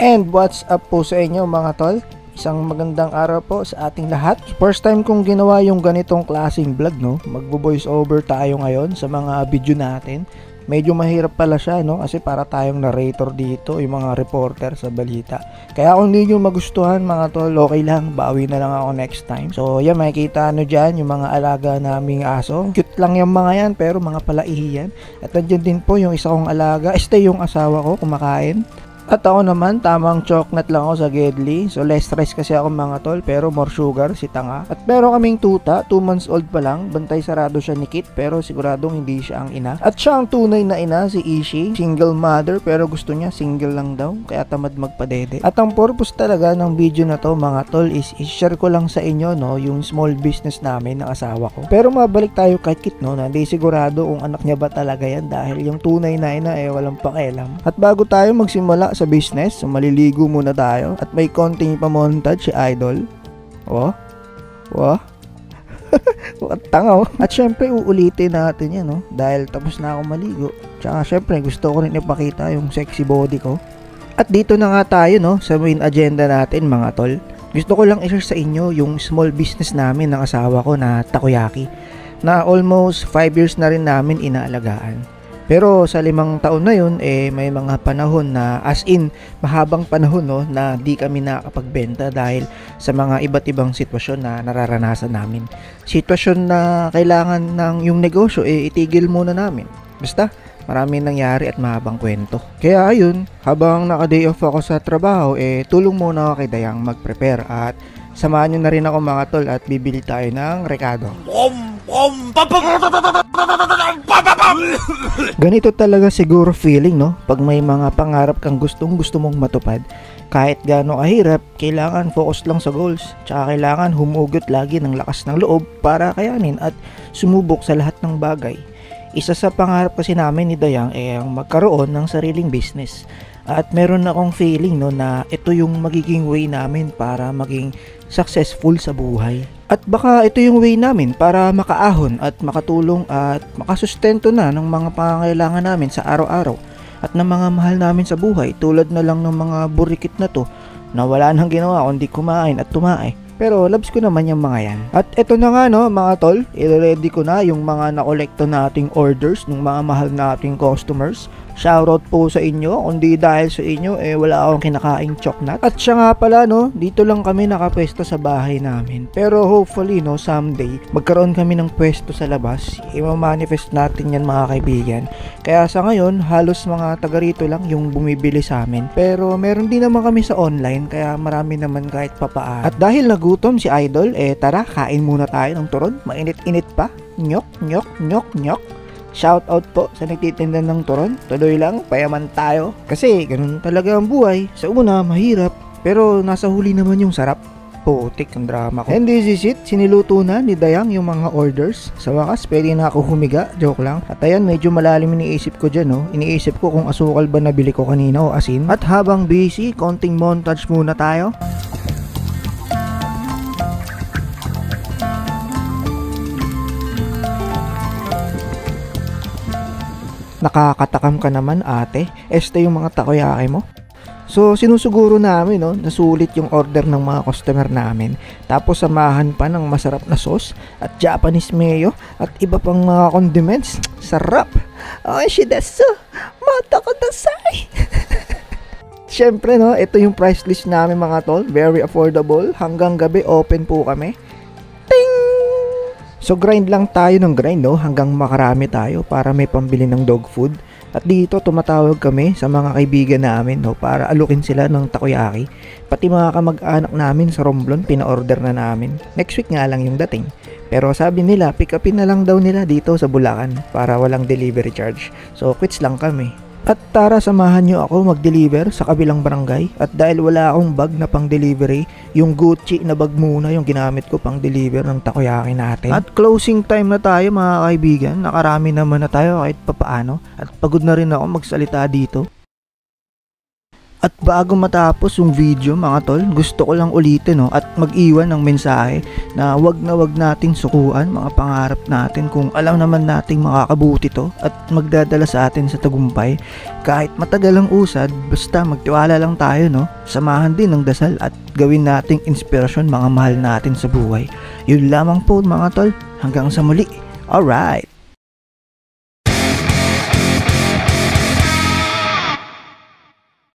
And what's up po sa inyo mga tol? Isang magandang araw po sa ating lahat. First time kong ginawa yung ganitong klaseng vlog, no? Magbo-voice over tayo ngayon sa mga video natin. Medyo mahirap pala siya, no? Kasi para tayong narrator dito, yung mga reporter sa balita. Kaya kung hindi nyo magustuhan mga tol, okay lang, bawi na lang ako next time. So yan, makikita nyo dyan yung mga alaga naming aso. Cute lang yung mga yan, pero mga palaihi yan. At nandiyan din po yung isa kong alaga, yung asawa ko, kumakain. At ako naman, tamang chocolate lang ako sa Gedli. So less stress kasi ako mga tol, pero more sugar si Tanga. At pero kaming tuta, 2 months old pa lang. Bantay sarado siya ni Kit, pero siguradong hindi siya ang ina. At siya ang tunay na ina, si Ishi. Single mother, pero gusto niya single lang daw, kaya tamad magpadede. At ang purpose talaga ng video na to mga tol is i-share ko lang sa inyo, no, yung small business namin ng asawa ko. Pero mabalik tayo kay Kit, no, na hindi sigurado kung anak niya ba talaga yan, dahil yung tunay na ina walang pakialam. At bago tayo magsimula sa business, so maliligo muna tayo at may konting pamontage si Idol. Tanga. At syempre uulitin natin yan, no? Dahil tapos na ako maligo. Tsaka syempre gusto ko rin ipakita yung sexy body ko. At dito na nga tayo, no, sa main agenda natin mga tol. Gusto ko lang i-share sa inyo yung small business namin ng asawa ko na takoyaki, na almost 5 years na rin namin inaalagaan. Pero sa 5 taon na yun, may mga panahon na, as in, mahabang panahon, no, na di kami nakapagbenta dahil sa mga iba't ibang sitwasyon na nararanasan namin. Sitwasyon na kailangan ng yung negosyo, itigil muna namin. Basta, maraming nangyari at mahabang kwento. Kaya ayun, habang naka-day off ako sa trabaho, tulong muna ako kay Dayang mag-prepare at samahan nyo na rin ako mga tol at bibili tayo ng rekado. Ganito talaga siguro feeling, no? Pag may mga pangarap kang gusto mong matupad, kahit gaano kahirap, kailangan focus lang sa goals. Tsaka kailangan humugot lagi ng lakas ng loob para kayanin at sumubok sa lahat ng bagay. Isa sa pangarap kasi namin ni Dayang ang magkaroon ng sariling business. At meron akong feeling, no, na ito yung magiging way namin para maging successful sa buhay. At baka ito yung way namin para makaahon at makatulong at makasustento na ng mga pangangailangan namin sa araw-araw at ng mga mahal namin sa buhay, tulad na lang ng mga burikit na to na wala nang ginawa kundi kumain at tumae. Pero loves ko naman yung mga yan. At eto na nga, no, mga tol, i-ready ko na yung mga nakolekto nating orders ng mga mahal nating customers. Shoutout po sa inyo, kundi dahil sa inyo wala akong kinakaing choknat. At siya nga pala, no, dito lang kami nakapwesto sa bahay namin. Pero hopefully, no, someday magkaroon kami ng pwesto sa labas. I-manifest natin yan mga kaibigan. Kaya sa ngayon, halos mga taga rito lang yung bumibili sa amin. Pero meron din naman kami sa online, kaya marami naman kahit papaan. At dahil nagutom si Idol, tara, kain muna tayo ng turon. Mainit-init pa. Nyok, nyok, nyok, nyok. Shout out po sa nagtitinda ng turon. Tuloy lang, payaman tayo. Kasi ganun talaga ang buhay. Sa una, mahirap. Pero nasa huli naman yung sarap. Putik ang drama ko. And this is it. Siniluto na ni Dayang yung mga orders. Sa wakas, pwede na ako humiga. Joke lang. At ayan, medyo malalim iniisip ko dyan, no? Iniisip ko kung asukal ba nabili ko kanina o asin. At habang busy, konting montage muna tayo. Nakakatakam ka naman ate, yung mga takoyaki mo. So sinusuguro namin, no, nasulit yung order ng mga customer namin. Tapos samahan pa ng masarap na sauce at Japanese mayo at iba pang mga condiments. Sarap! Oishidesu! Mata ko dasai! Siyempre, no, ito yung price list namin mga tol. Very affordable. Hanggang gabi open po kami. So grind lang tayo ng grind, no, hanggang makarami tayo para may pambili ng dog food. At dito tumatawag kami sa mga kaibigan namin, no, para alukin sila ng takoyaki. Pati mga kamag-anak namin sa Romblon, pina-order na namin. Next week nga lang yung dating. Pero sabi nila, pick upin na lang daw nila dito sa Bulacan para walang delivery charge. So quits lang kami. At tara, samahan nyo ako mag-deliver sa kabilang barangay. At dahil wala akong bag na pang delivery, yung Gucci na bag muna yung ginamit ko pang deliver ng takoyaki natin. At closing time na tayo mga kaibigan. Nakarami naman na tayo kahit papaano. At pagod na rin ako magsalita dito. At bago matapos yung video mga tol, gusto ko lang ulitin no, at mag-iwan ng mensahe na wag nating sukuan mga pangarap natin kung alam naman nating makakabuti to at magdadala sa atin sa tagumpay. Kahit matagal ang usad, basta magtiwala lang tayo no, samahan din ng dasal at gawin nating inspirasyon mga mahal natin sa buhay. Yun lamang po mga tol, hanggang sa muli. Alright!